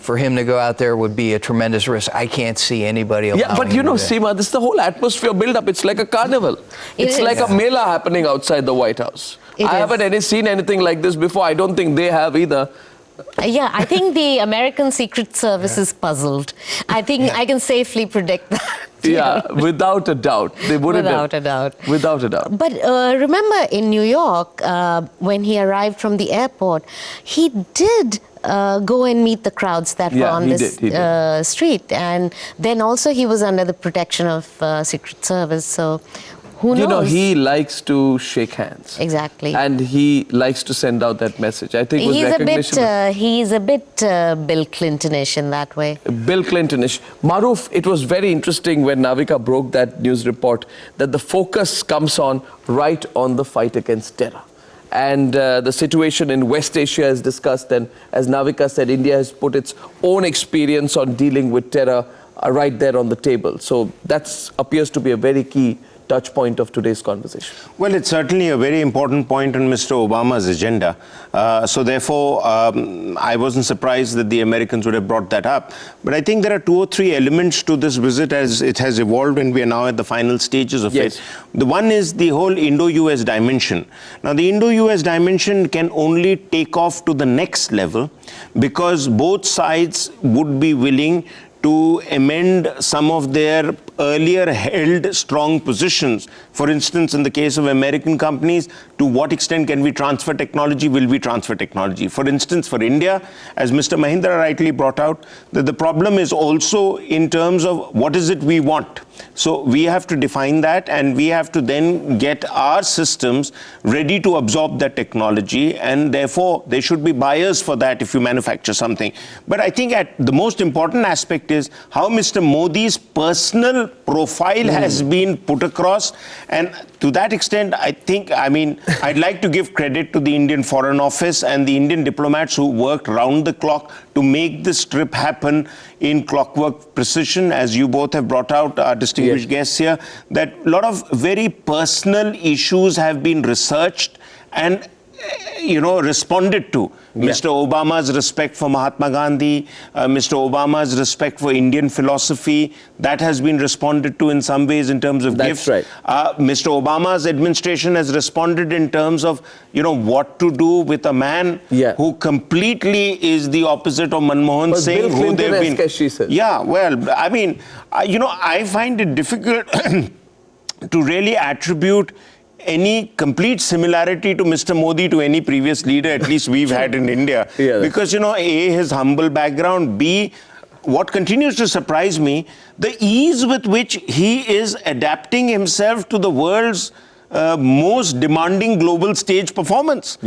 for him to go out there would be a tremendous risk. I can't see anybody allowing Yeah, but you know, Seema, this is the whole atmosphere build-up. It's like a carnival. It's like a mela happening outside the White House. I haven't seen anything like this before. I don't think they have either. Yeah, I think the American Secret Service is puzzled. I think I can safely predict that. Yeah, without a doubt. They wouldn't Without a doubt. Without a doubt. But remember in New York, when he arrived from the airport, he did go and meet the crowds that were on this street. And then also he was under the protection of Secret Service. So who knows? You know, he likes to shake hands. Exactly. And he likes to send out that message. I think he's a bit Bill Clinton-ish in that way. Bill Clinton-ish. Maruf, it was very interesting when Navika broke that news report that the focus comes right on the fight against terror. And the situation in West Asia is discussed. And as Navika said, India has put its own experience on dealing with terror right there on the table. So that appears to be a very key touch point of today's conversation. Well, it's certainly a very important point on Mr. Obama's agenda. So therefore, I wasn't surprised that the Americans would have brought that up. But I think there are 2 or 3 elements to this visit as it has evolved, and we are now at the final stages of it. The one is the whole Indo-US dimension. Now, the Indo-US dimension can only take off to the next level because both sides would be willing to amend some of their earlier held strong positions. For instance, in the case of American companies, to what extent can we transfer technology? Will we transfer technology? For instance, for India, as Mr. Mahindra rightly brought out, that the problem is also in terms of what is it we want. So we have to define that, and we have to then get our systems ready to absorb that technology, and therefore there should be buyers for that if you manufacture something. But I think the most important aspect is how Mr. Modi's personal profile has been put across, and to that extent, I'd like to give credit to the Indian Foreign Office and the Indian diplomats who worked round the clock to make this trip happen in clockwork precision, as you both have brought out, our distinguished guests here, that a lot of very personal issues have been researched and responded to. Mr. Obama's respect for Mahatma Gandhi, Mr. Obama's respect for Indian philosophy, that has been responded to in some ways in terms of gifts. Right. Mr. Obama's administration has responded in terms of, what to do with a man who completely is the opposite of Manmohan Singh. Bill Clinton, as she says. Yeah, well, I find it difficult to really attribute any complete similarity to Mr. Modi to any previous leader, at least we've had in India. Because, A, his humble background, B, what continues to surprise me, the ease with which he is adapting himself to the world's most demanding global stage performance.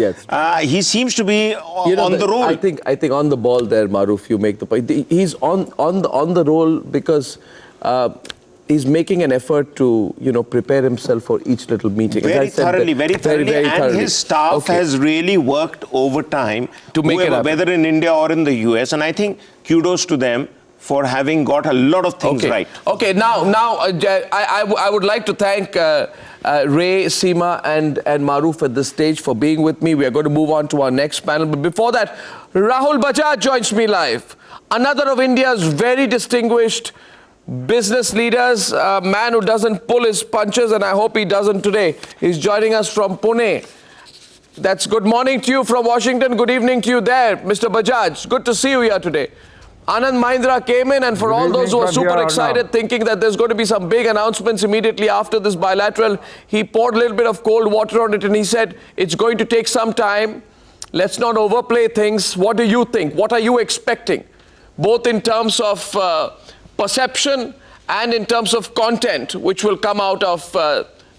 He seems to be on the roll. I think on the ball there, Maruf, you make the point. He's on the roll because he's making an effort to, prepare himself for each little meeting. Very thoroughly. And his staff has really worked overtime to make it happen, whether in India or in the US. And I think kudos to them for having got a lot of things right. Okay, now I would like to thank Ray, Seema and Maruf at this stage for being with me. We are going to move on to our next panel. But before that, Rahul Bajaj joins me live. Another of India's very distinguished business leaders, a man who doesn't pull his punches, and I hope he doesn't today. He's joining us from Pune. That's good morning to you from Washington. Good evening to you there, Mr. Bajaj. Good to see you here today. Anand Mahindra came in, and for all those who are super excited, thinking that there's going to be some big announcements immediately after this bilateral, he poured a little bit of cold water on it, and he said, it's going to take some time. Let's not overplay things. What do you think? What are you expecting? Both in terms of perception and in terms of content, which will come out of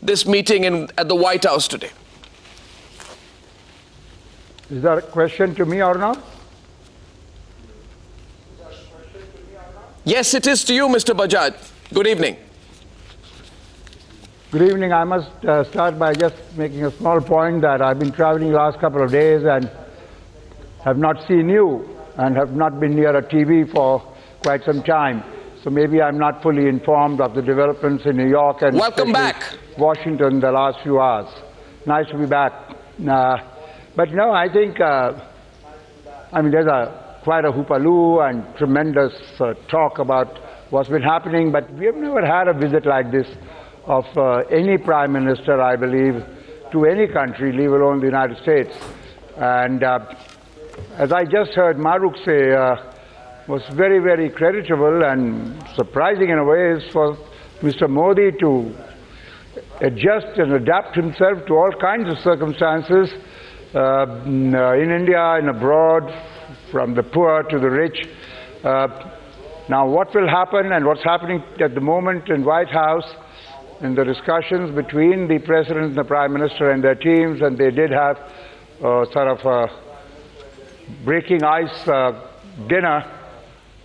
this meeting at the White House today. Is that a question to me or not? Yes, it is to you, Mr. Bajaj. Good evening. Good evening. I must start by just making a small point that I've been traveling the last couple of days and have not seen you and have not been near a TV for quite some time. So maybe I'm not fully informed of the developments in New York and welcome back, Washington the last few hours. Nice to be back. But I think, there's a quite a hoopaloo and tremendous talk about what's been happening, but we have never had a visit like this of any Prime Minister, I believe, to any country, leave alone the United States. And as I just heard Maruk say, was very, very creditable and surprising in a way is for Mr. Modi to adjust and adapt himself to all kinds of circumstances in India and abroad, from the poor to the rich. Now, what will happen and what's happening at the moment in White House in the discussions between the President and the Prime Minister and their teams, and they did have sort of a breaking ice dinner.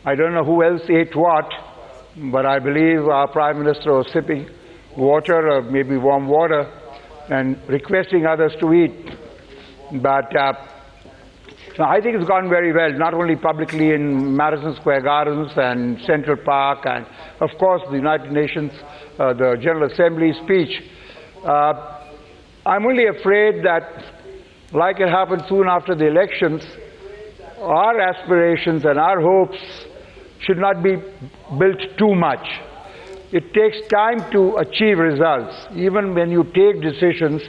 I don't know who else ate what, but I believe our Prime Minister was sipping water, or maybe warm water, and requesting others to eat. But I think it's gone very well, not only publicly in Madison Square Gardens and Central Park, and of course the United Nations, the General Assembly speech. I'm only afraid that, like it happened soon after the elections, our aspirations and our hopes should not be built too much. It takes time to achieve results. Even when you take decisions,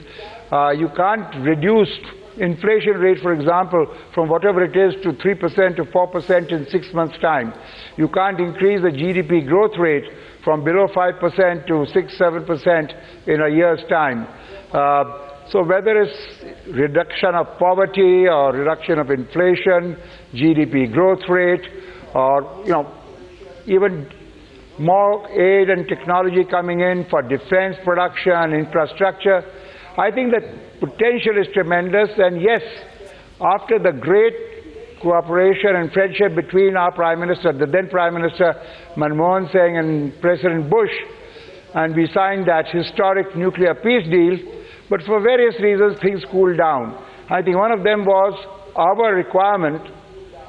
you can't reduce inflation rate, for example, from whatever it is to 3% to 4% in 6 months' time. You can't increase the GDP growth rate from below 5% to 6, 7% in a year's time. So whether it's reduction of poverty or reduction of inflation, GDP growth rate, or even more aid and technology coming in for defense production, infrastructure, I think that potential is tremendous. And yes, after the great cooperation and friendship between our Prime Minister, the then Prime Minister Manmohan Singh, and President Bush, and we signed that historic nuclear peace deal, but for various reasons things cooled down. I think one of them was our requirement,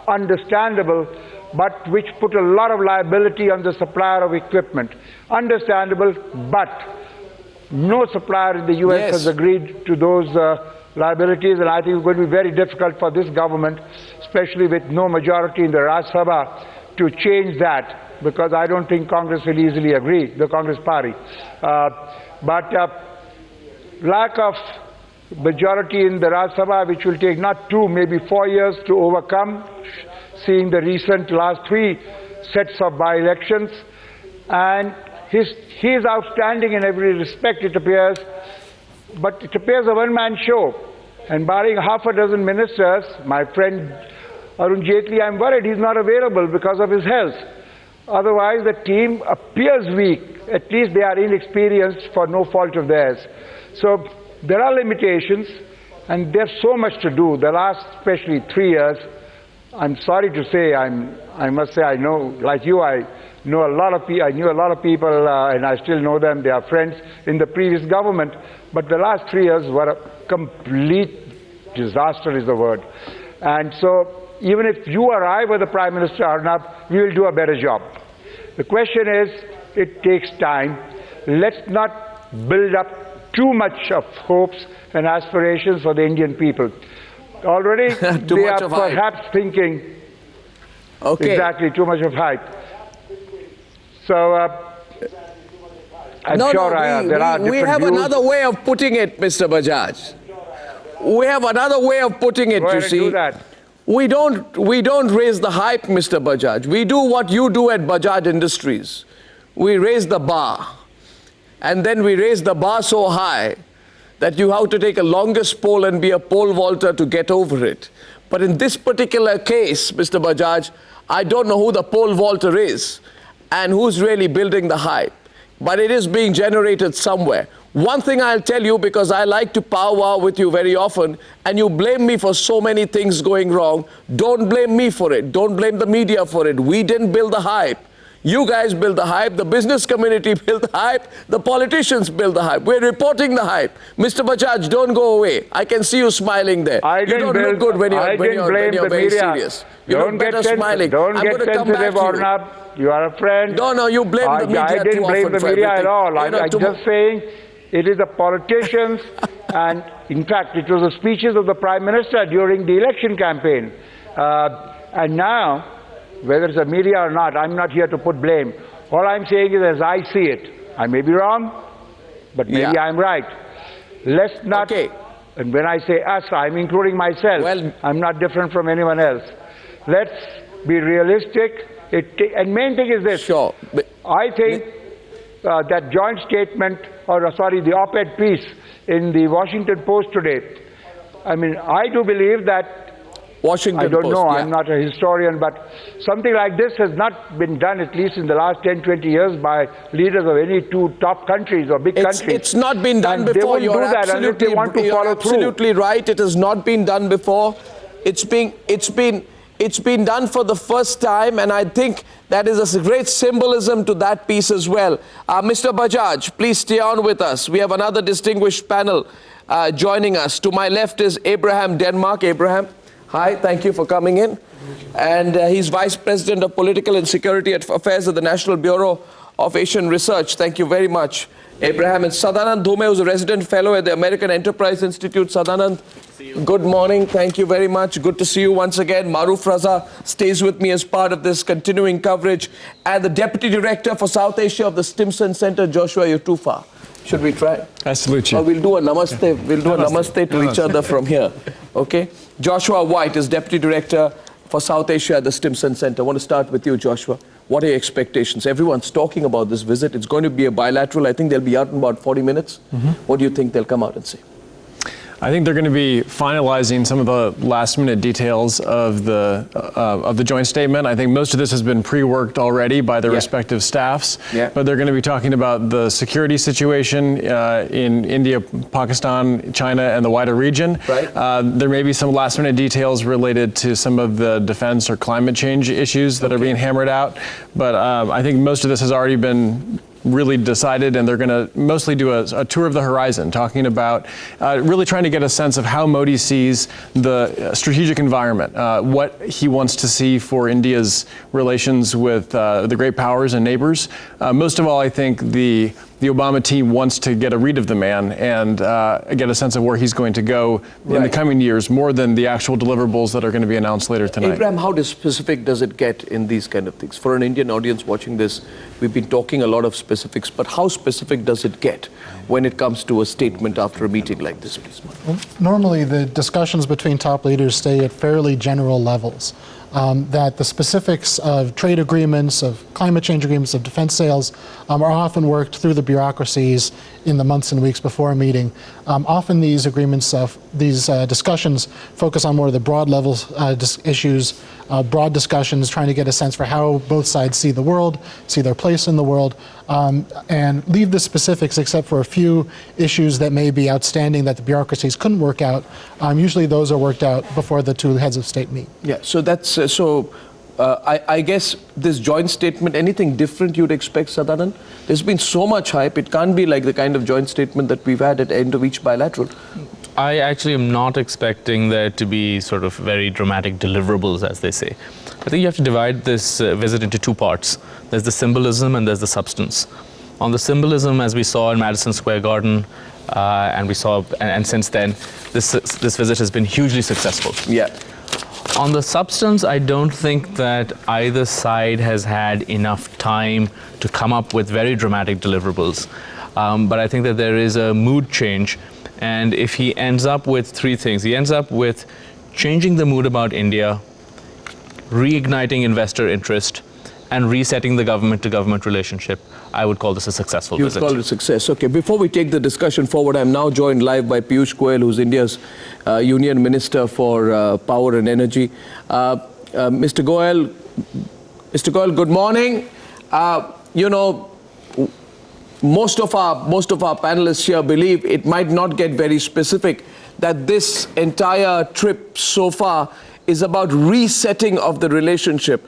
understandable, but which put a lot of liability on the supplier of equipment. Understandable, but no supplier in the US has agreed to those liabilities, and I think it's going to be very difficult for this government, especially with no majority in the Rajya Sabha, to change that, because I don't think Congress will easily agree, the Congress party. But lack of majority in the Rajya Sabha, which will take not 2, maybe 4 years to overcome, seeing the recent last 3 sets of by-elections. And he is outstanding in every respect, it appears, but it appears a one-man show. And barring half a dozen ministers, my friend Arun Jaitley, I'm worried he's not available because of his health. Otherwise, the team appears weak. At least they are inexperienced for no fault of theirs. So there are limitations, and there's so much to do. The last, especially 3 years, I'm sorry to say, I must say, I know, like you, I knew a lot of people, and I still know them. They are friends in the previous government. But the last 3 years were a complete disaster, is the word. And so, even if you or I were the Prime Minister, Arnab, we will do a better job. The question is, it takes time. Let's not build up too much of hopes and aspirations for the Indian people. Already, they are perhaps thinking, exactly, too much of hype. So, I'm sure there are different we have views. another way of putting it, Mr. Bajaj. We have another way of putting it, you see. Do that. We don't raise the hype, Mr. Bajaj. We do what you do at Bajaj Industries. We raise the bar. And then we raise the bar so high that you have to take a longest pole and be a pole vaulter to get over it. But in this particular case, Mr. Bajaj, I don't know who the pole vaulter is and who's really building the hype. But it is being generated somewhere. One thing I'll tell you, because I like to powwow with you very often, and you blame me for so many things going wrong, don't blame me for it. Don't blame the media for it. We didn't build the hype. You guys build the hype, the business community build the hype, the politicians build the hype. We're reporting the hype. Mr. Bajaj, don't go away. I can see you smiling there. You don't look good when you're very serious. You look better smiling. Don't get sensitive, Arnab. You are a friend. No, you blame the media. I didn't blame the media at all. I'm just saying it is the politicians, and in fact, it was the speeches of the Prime Minister during the election campaign. And now, whether it's the media or not, I'm not here to put blame. All I'm saying is as I see it. I may be wrong, but maybe I'm right. Let's not, and when I say us, I'm including myself. Well, I'm not different from anyone else. Let's be realistic. And main thing is this. Sure. I think that joint statement, or sorry, the op-ed piece in the Washington Post today, I mean, I do believe that Washington I don't Post, know, I'm not a historian, but something like this has not been done, at least in the last 10, 20 years, by leaders of any two top countries or big countries. It's not been done and before. You're absolutely right. It has not been done before. It's been done for the first time, and I think that is a great symbolism to that piece as well. Mr. Bajaj, please stay on with us. We have another distinguished panel joining us. To my left is Abraham Denmark. Abraham, hi, thank you for coming in. And he's Vice President of Political and Security Affairs at the National Bureau of Asian Research. Thank you very much, Abraham. And Sadanand Dhume, who's a resident fellow at the American Enterprise Institute. Sadanand, good morning. Thank you very much. Good to see you once again. Maruf Raza stays with me as part of this continuing coverage. And the Deputy Director for South Asia of the Stimson Center, Joshua, you're too far. Should we try? I salute you. Or we'll do a namaste. We'll do a namaste to each other from here. Okay? Joshua White is Deputy Director for South Asia at the Stimson Center. I want to start with you, Joshua. What are your expectations? Everyone's talking about this visit. It's going to be a bilateral. I think they'll be out in about 40 minutes. What do you think they'll come out and say? I think they're going to be finalizing some of the last-minute details of the joint statement. I think most of this has been pre-worked already by their respective staffs. But they're going to be talking about the security situation in India, Pakistan, China, and the wider region. There may be some last-minute details related to some of the defense or climate change issues that are being hammered out. But I think most of this has already been really decided, and they're going to mostly do a tour of the horizon, talking about really trying to get a sense of how Modi sees the strategic environment, what he wants to see for India's relations with the great powers and neighbors. Most of all, I think the Obama team wants to get a read of the man and get a sense of where he's going to go in the coming years, more than the actual deliverables that are going to be announced later tonight. Abraham, how specific does it get in these kind of things? For an Indian audience watching this, we've been talking a lot of specifics, but how specific does it get when it comes to a statement after a meeting like this, please? Well, normally, the discussions between top leaders stay at fairly general levels. That the specifics of trade agreements, of climate change agreements, of defense sales are often worked through the bureaucracies in the months and weeks before a meeting. Often these agreements, these discussions focus on more of the broad level issues, broad discussions, trying to get a sense for how both sides see the world, see their place in the world, and leave the specifics except for a few issues that may be outstanding that the bureaucracies couldn't work out. Usually those are worked out before the two heads of state meet. Yeah, so that's, I guess this joint statement, anything different you'd expect, Sadanand? There's been so much hype, it can't be like the kind of joint statement that we've had at the end of each bilateral. I actually am not expecting there to be sort of very dramatic deliverables, as they say. I think you have to divide this visit into two parts. There's the symbolism and there's the substance. On the symbolism, as we saw in Madison Square Garden, and since then, this visit has been hugely successful. Yeah. On the substance, I don't think that either side has had enough time to come up with very dramatic deliverables. But I think that there is a mood change. And if he ends up with three things, he ends up with changing the mood about India, reigniting investor interest, and resetting the government-to-government relationship, I would call this a successful visit. You'd call it a success. Okay, before we take the discussion forward, I'm now joined live by Piyush Goyal, who's India's Union Minister for Power and Energy. Mr. Goyal, good morning. You know, most of our panelists here believe it might not get very specific, that this entire trip so far is about resetting of the relationship.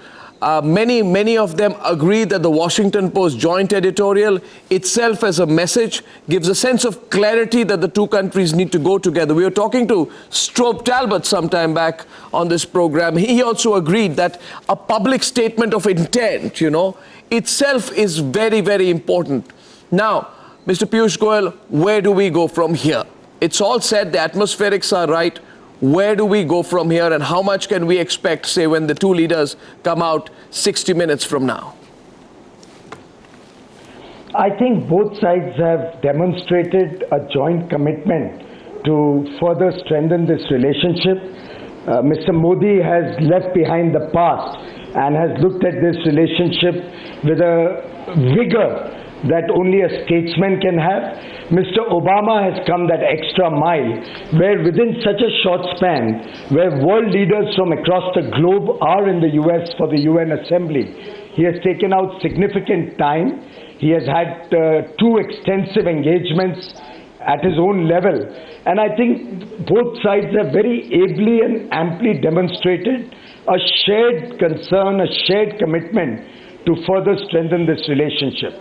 Many of them agree that the Washington Post joint editorial itself as a message gives a sense of clarity that the two countries need to go together. We were talking to Strobe Talbot some time back on this program. He also agreed that a public statement of intent, you know, itself is very, very important. Now, Mr. Piyush Goyal, where do we go from here? It's all said, the atmospherics are right. Where do we go from here, and how much can we expect, say, when the two leaders come out 60 minutes from now? I think both sides have demonstrated a joint commitment to further strengthen this relationship. Mr. Modi has left behind the past and has looked at this relationship with a vigor that only a statesman can have. Mr. Obama has come that extra mile where within such a short span, where world leaders from across the globe are in the US for the UN Assembly, he has taken out significant time. He has had two extensive engagements at his own level. And I think both sides have very ably and amply demonstrated a shared concern, a shared commitment to further strengthen this relationship.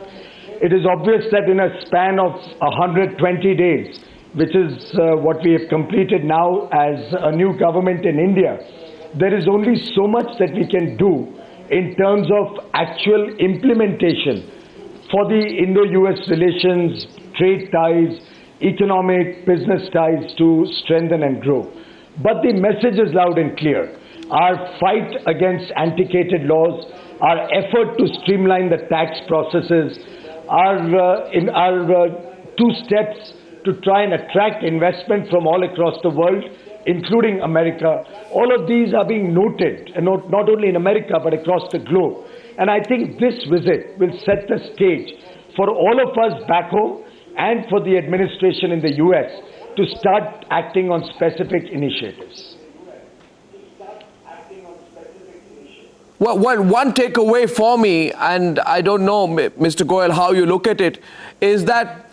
It is obvious that in a span of 120 days, which is what we have completed now as a new government in India, there is only so much that we can do in terms of actual implementation for the Indo-US relations, trade ties, economic, business ties to strengthen and grow. But the message is loud and clear. Our fight against antiquated laws, our effort to streamline the tax processes, our two steps to try and attract investment from all across the world, including America, all of these are being noted, and not only in America but across the globe. And I think this visit will set the stage for all of us back home and for the administration in the US to start acting on specific initiatives. Well, one takeaway for me, and I don't know, Mr. Goyal, how you look at it, is that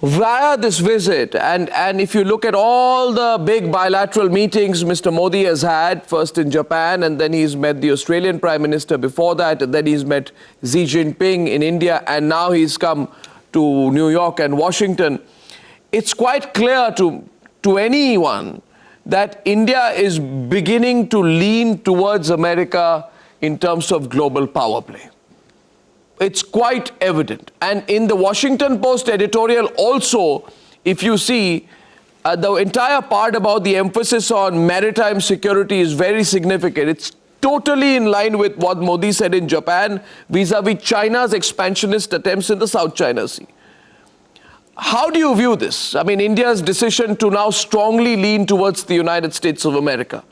via this visit, and if you look at all the big bilateral meetings Mr. Modi has had, first in Japan, and then he's met the Australian Prime Minister before that, and then he's met Xi Jinping in India, and now he's come to New York and Washington, it's quite clear to anyone that India is beginning to lean towards America in terms of global power play. It's quite evident. And in the Washington Post editorial also, if you see, the entire part about the emphasis on maritime security is very significant. It's totally in line with what Modi said in Japan vis-a-vis China's expansionist attempts in the South China Sea. How do you view this? I mean, India's decision to now strongly lean towards the United States of America.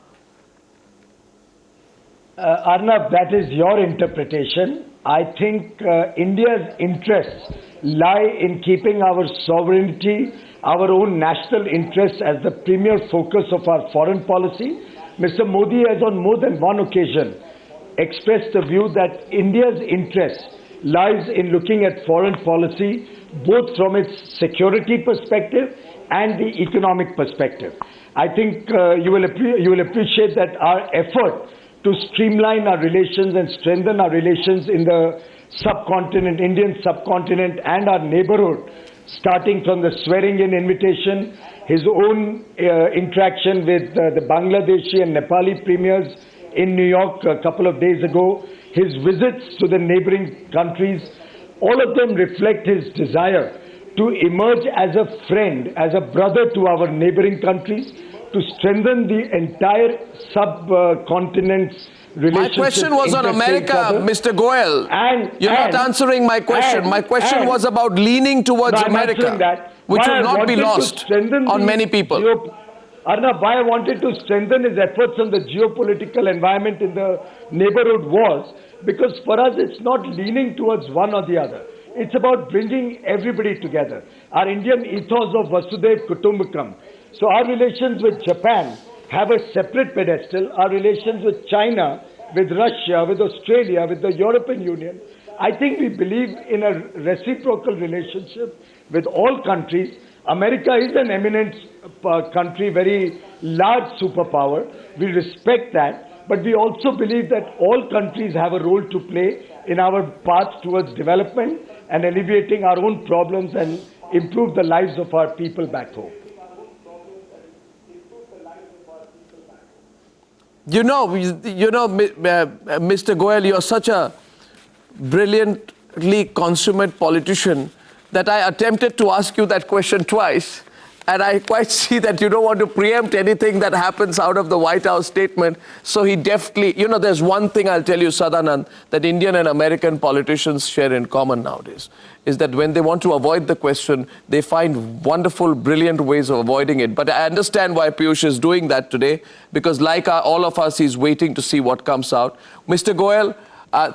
Arnab, that is your interpretation. I think India's interests lie in keeping our sovereignty, our own national interests as the premier focus of our foreign policy. Mr. Modi has on more than one occasion expressed the view that India's interest lies in looking at foreign policy both from its security perspective and the economic perspective. I think you will appreciate that our effort to streamline our relations and strengthen our relations in the subcontinent, Indian subcontinent and our neighborhood, starting from the swearing-in invitation, his own interaction with the Bangladeshi and Nepali premiers in New York a couple of days ago, his visits to the neighboring countries, all of them reflect his desire to emerge as a friend, as a brother to our neighboring countries, to strengthen the entire subcontinent's relationships. My question was on America, Mr. Goyal. You're not answering my question. My question was about leaning towards America, which will not be lost on many people. Arnab, why I wanted to strengthen his efforts on the geopolitical environment in the neighborhood was because for us it's not leaning towards one or the other. It's about bringing everybody together. Our Indian ethos of Vasudhaiv Kutumbakam. So our relations with Japan have a separate pedestal. Our relations with China, with Russia, with Australia, with the European Union. I think we believe in a reciprocal relationship with all countries. America is an eminent country, very large superpower. We respect that. But we also believe that all countries have a role to play in our path towards development and alleviating our own problems and improve the lives of our people back home. You know, Mr. Goyal, you're such a brilliantly consummate politician that I attempted to ask you that question twice, And I quite see that you don't want to preempt anything that happens out of the White House statement. So he deftly, there's one thing I'll tell you, Sadanand, that Indian and American politicians share in common nowadays, is that when they want to avoid the question, they find wonderful, brilliant ways of avoiding it. But I understand why Piyush is doing that today, because like all of us, he's waiting to see what comes out. Mr. Goyal,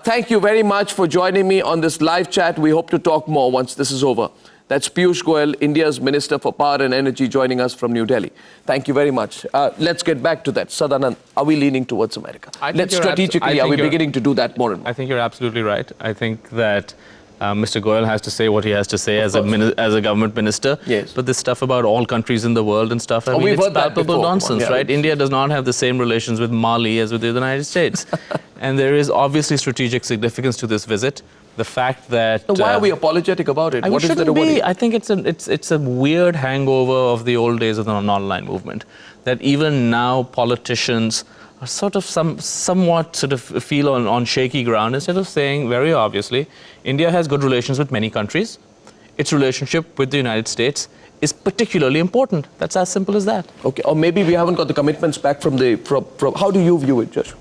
thank you very much for joining me on this live chat. We hope to talk more once this is over. That's Piyush Goyal, India's Minister for Power and Energy, joining us from New Delhi. Thank you very much. Let's get back to that. Sadanand, are we leaning towards America? Strategically, are we beginning to do that more and more? I think you're absolutely right. I think that Mr. Goyal has to say what he has to say as a government minister. Yes. But this stuff about all countries in the world and stuff, we've it's heard that palpable before. nonsense, right? India does not have the same relations with Mali as with the United States. And there is obviously strategic significance to this visit. The fact that... So why are we apologetic about it? What is there to worry? I think it's a weird hangover of the old days of the non-aligned movement. That even now politicians are sort of somewhat feel on shaky ground, instead of saying very obviously, India has good relations with many countries. Its relationship with the United States is particularly important. That's as simple as that. Okay, or maybe we haven't got the commitments back from how do you view it, Josh?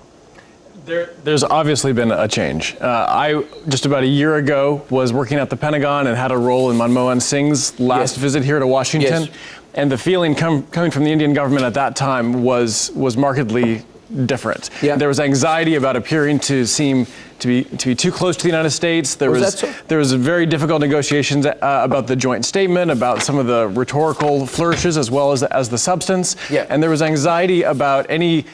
There's obviously been a change. I, just about a year ago, was working at the Pentagon and had a role in Manmohan Singh's last visit here to Washington. Yes. And the feeling coming from the Indian government at that time was markedly different. Yeah. There was anxiety about appearing to seem to be too close to the United States. There was very difficult negotiations about the joint statement, about some of the rhetorical flourishes as well as the substance. Yeah. And there was anxiety about any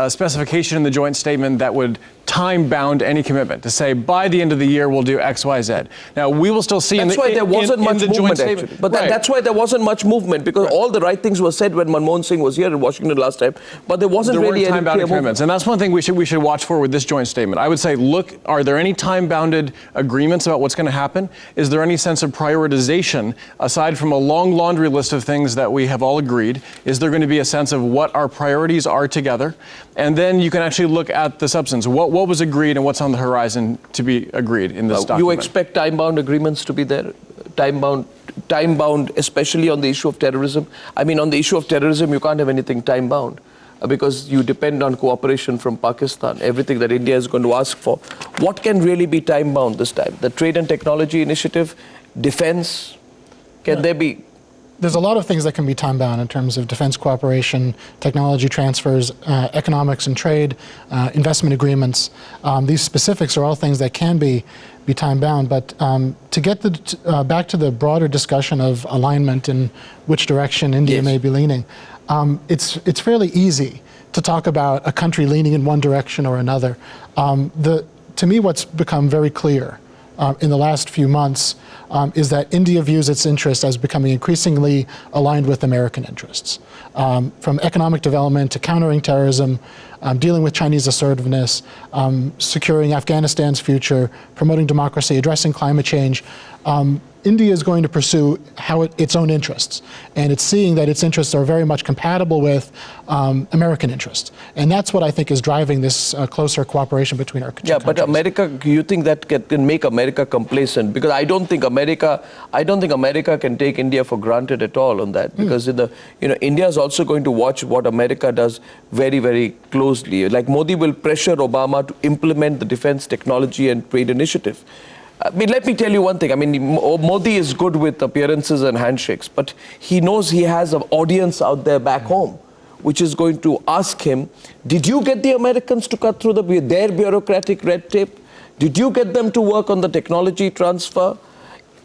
specification in the joint statement that would time-bound any commitment, to say by the end of the year we'll do X, Y, Z. Now we will still see that's why there wasn't much movement, actually. But that's why there wasn't much movement, because all the right things were said when Manmohan Singh was here in Washington last time, but there wasn't really any time-bounded commitments. And that's one thing we should watch for with this joint statement. I would say, look, are there any time-bounded agreements about what's going to happen? Is there any sense of prioritization aside from a long laundry list of things that we have all agreed? Is there going to be a sense of what our priorities are together? And then you can actually look at the substance. What was agreed and what's on the horizon to be agreed in this document? You expect time-bound agreements to be there? Time-bound, especially on the issue of terrorism? I mean, on the issue of terrorism, you can't have anything time-bound because you depend on cooperation from Pakistan, everything that India is going to ask for. What can really be time-bound this time? The Trade and Technology Initiative, defense, can there be? There's a lot of things that can be time-bound in terms of defense cooperation, technology transfers, economics and trade, investment agreements. These specifics are all things that can be time-bound. But to get back to the broader discussion of alignment and which direction India may be leaning, it's fairly easy to talk about a country leaning in one direction or another. To me, what's become very clear in the last few months is that India views its interests as becoming increasingly aligned with American interests. From economic development to countering terrorism, dealing with Chinese assertiveness, securing Afghanistan's future, promoting democracy, addressing climate change. India is going to pursue its own interests, and it's seeing that its interests are very much compatible with American interests, and that's what I think is driving this closer cooperation between our countries. Yeah, but America, you think that can make America complacent? Because I don't think America can take India for granted at all on that. Because India is also going to watch what America does very, very closely. Like Modi will pressure Obama to implement the defense technology and trade initiative. I mean, let me tell you one thing. I mean, Modi is good with appearances and handshakes, but he knows he has an audience out there back home, which is going to ask him, did you get the Americans to cut through their bureaucratic red tape? Did you get them to work on the technology transfer?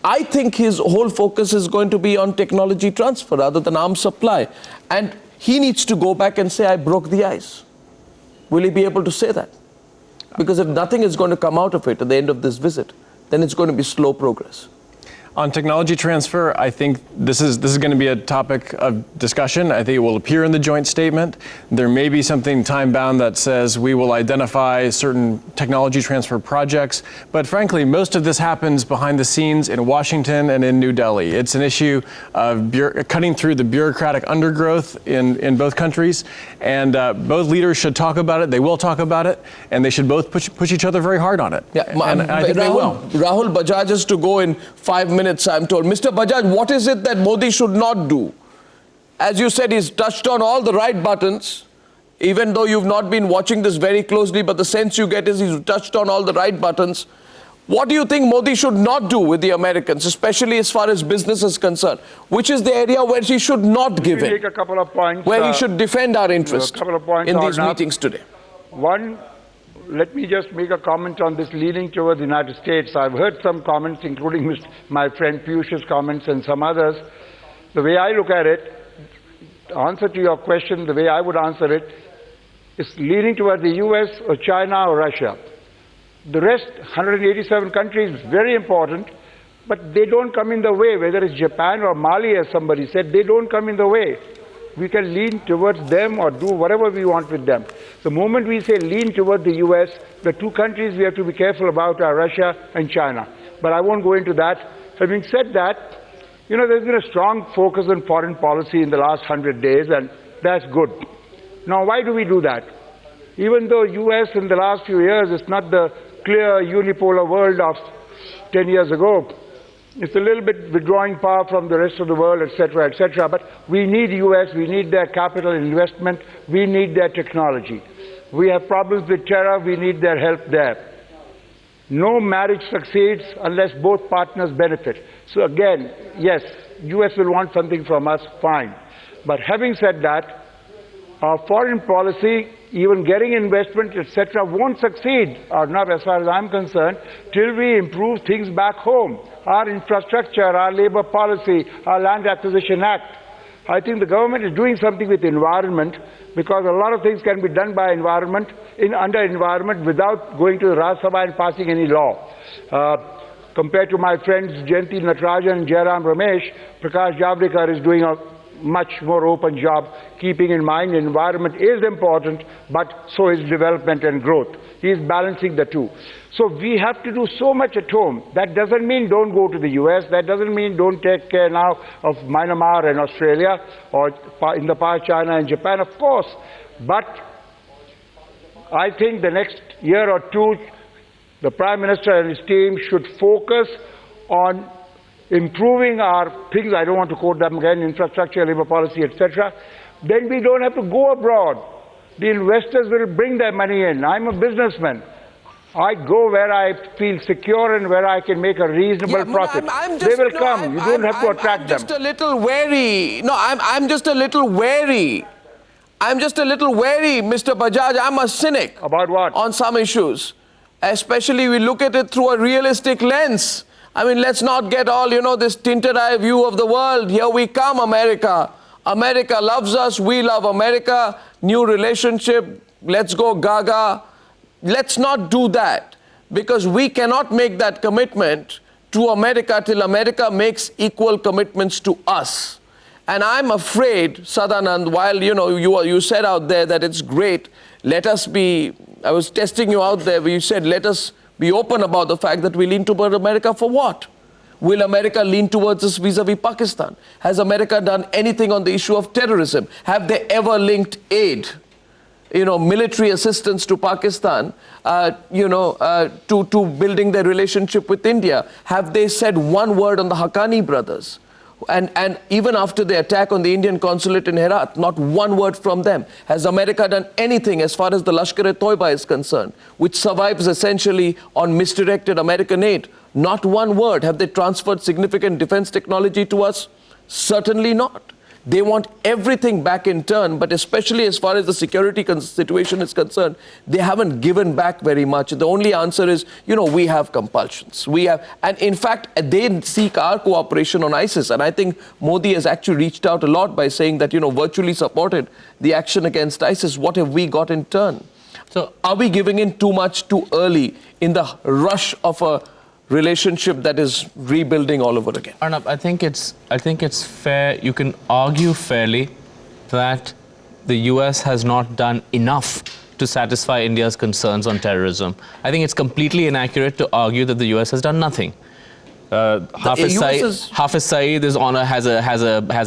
I think his whole focus is going to be on technology transfer rather than arms supply. And he needs to go back and say, I broke the ice. Will he be able to say that? Because if nothing is going to come out of it at the end of this visit, then it's going to be slow progress. On technology transfer, I think this is going to be a topic of discussion. I think it will appear in the joint statement. There may be something time-bound that says we will identify certain technology transfer projects. But frankly, most of this happens behind the scenes in Washington and in New Delhi. It's an issue of cutting through the bureaucratic undergrowth in both countries. And both leaders should talk about it. They will talk about it. And they should both push each other very hard on it. Yeah, and I think they will. Rahul Bajaj is to go in 5 minutes. minutes, I'm told. Mr. Bajaj, what is it that Modi should not do? As you said, he's touched on all the right buttons, even though you've not been watching this very closely, but the sense you get is he's touched on all the right buttons. What do you think Modi should not do with the Americans, especially as far as business is concerned? Which is the area where he should not give in? Make a couple of points. Where he should defend our interest in these meetings today. One, let me just make a comment on this leaning towards the United States. I've heard some comments, including my friend Piyush's comments and some others. The way I look at it, the answer to your question, the way I would answer it, is leaning toward the US or China or Russia. The rest, 187 countries, very important, but they don't come in the way, whether it's Japan or Mali, as somebody said, they don't come in the way. We can lean towards them or do whatever we want with them. The moment we say lean toward the US, the two countries we have to be careful about are Russia and China. But I won't go into that. Having said that, you know, there's been a strong focus on foreign policy in the last 100 days, and that's good. Now, why do we do that? Even though US in the last few years is not the clear unipolar world of 10 years ago, it's a little bit withdrawing power from the rest of the world, etc., etc. But we need US, we need their capital investment, we need their technology. We have problems with terror, we need their help there. No marriage succeeds unless both partners benefit. So again, yes, US will want something from us, fine. But having said that, our foreign policy, even getting investment, etc., won't succeed, or not as far as I'm concerned, till we improve things back home. Our infrastructure, our labor policy, our Land Acquisition Act. I think the government is doing something with environment, because a lot of things can be done by environment, under environment, without going to the Rajya Sabha and passing any law. Compared to my friends Jayanti Natarajan and Jairam Ramesh, Prakash Javadekar is doing a much more open job, keeping in mind environment is important, but so is development and growth. He is balancing the two. So we have to do so much at home. That doesn't mean don't go to the US. That doesn't mean don't take care now of Myanmar and Australia, or in the past China and Japan, of course. But I think the next year or two, the Prime Minister and his team should focus on improving our things. I don't want to quote them again, infrastructure, labor policy, etc. Then we don't have to go abroad. The investors will bring their money in. I'm a businessman. I go where I feel secure and where I can make a reasonable profit. They will come. You don't have to attract them. I'm just a little wary. No, I'm just a little wary. I'm just a little wary, Mr. Bajaj. I'm a cynic. About what? On some issues. Especially we look at it through a realistic lens. I mean, let's not get all, this tinted eye view of the world. Here we come, America. America loves us. We love America. New relationship. Let's go gaga. Let's not do that, because we cannot make that commitment to America till America makes equal commitments to us. And I'm afraid, Sadanand, while, you said out there that it's great, I was testing you out there where you said, let us be open about the fact that we lean toward America for what? Will America lean towards us vis-a-vis Pakistan? Has America done anything on the issue of terrorism? Have they ever linked aid, military assistance to Pakistan, to building their relationship with India? Have they said one word on the Haqqani brothers? And even after the attack on the Indian consulate in Herat, not one word from them. Has America done anything as far as the Lashkar-e-Toiba is concerned, which survives essentially on misdirected American aid? Not one word. Have they transferred significant defense technology to us? Certainly not. They want everything back in turn, but especially as far as the security situation is concerned, they haven't given back very much. The only answer is, we have compulsions. And in fact, they seek our cooperation on ISIS. And I think Modi has actually reached out a lot by saying that, virtually supported the action against ISIS. What have we got in turn? So are we giving in too much too early in the rush of a relationship that is rebuilding all over again? Arnab, I think it's fair. You can argue fairly that the US has not done enough to satisfy India's concerns on terrorism. I think it's completely inaccurate to argue that the US has done nothing. Hafiz Saeed is on has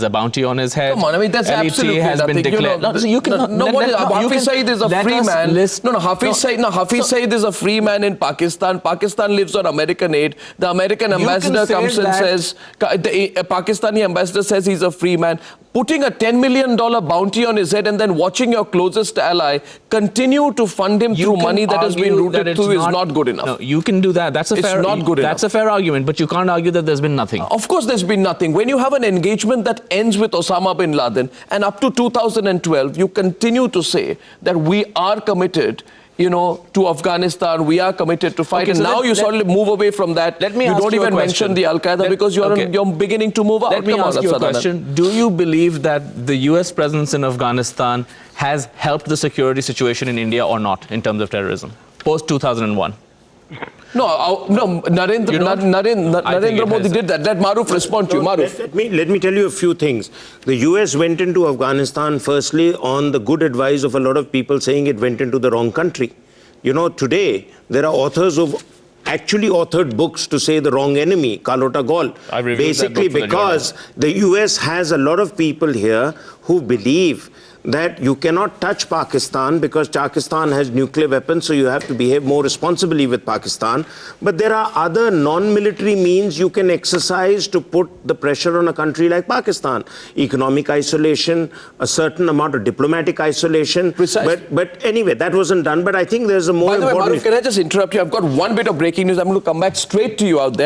a bounty on his head. Come on, I mean that's LET absolutely has nothing. been declared. Hafiz Saeed is a free man. Hafiz Saeed is a free man in Pakistan. Pakistan lives on American aid. The American ambassador comes and says, the Pakistani ambassador says he's a free man. Putting a $10 million bounty on his head and then watching your closest ally continue to fund him through money that has been routed through is not good enough. No, you can do that. That's a fair. It's not good enough. That's a fair argument, but you can't argue that there's been nothing. Of course, there's been nothing. When you have an engagement that ends with Osama bin Laden, and up to 2012, you continue to say that we are committed, to Afghanistan, we are committed to fight. Okay, and so now you sort of move away from that. Let me you ask don't you even a mention the Al-Qaeda because you're beginning to move out. Let me ask you a question. Do you believe that the US presence in Afghanistan has helped the security situation in India or not in terms of terrorism? Post-2001? No, Narendra Modi did that. Let Maruf respond to you. Maruf. Let me tell you a few things. The US went into Afghanistan firstly on the good advice of a lot of people saying it went into the wrong country. Today there are authors who've actually authored books to say the wrong enemy, Kalota Gol. Basically because the US has a lot of people here who believe that you cannot touch Pakistan because Pakistan has nuclear weapons, so you have to behave more responsibly with Pakistan. But there are other non-military means you can exercise to put the pressure on a country like Pakistan. Economic isolation, a certain amount of diplomatic isolation. Precisely. But anyway, that wasn't done. But I think there's a more important... By the way, Maruf, can I just interrupt you? I've got one bit of breaking news. I'm going to come back straight to you out there.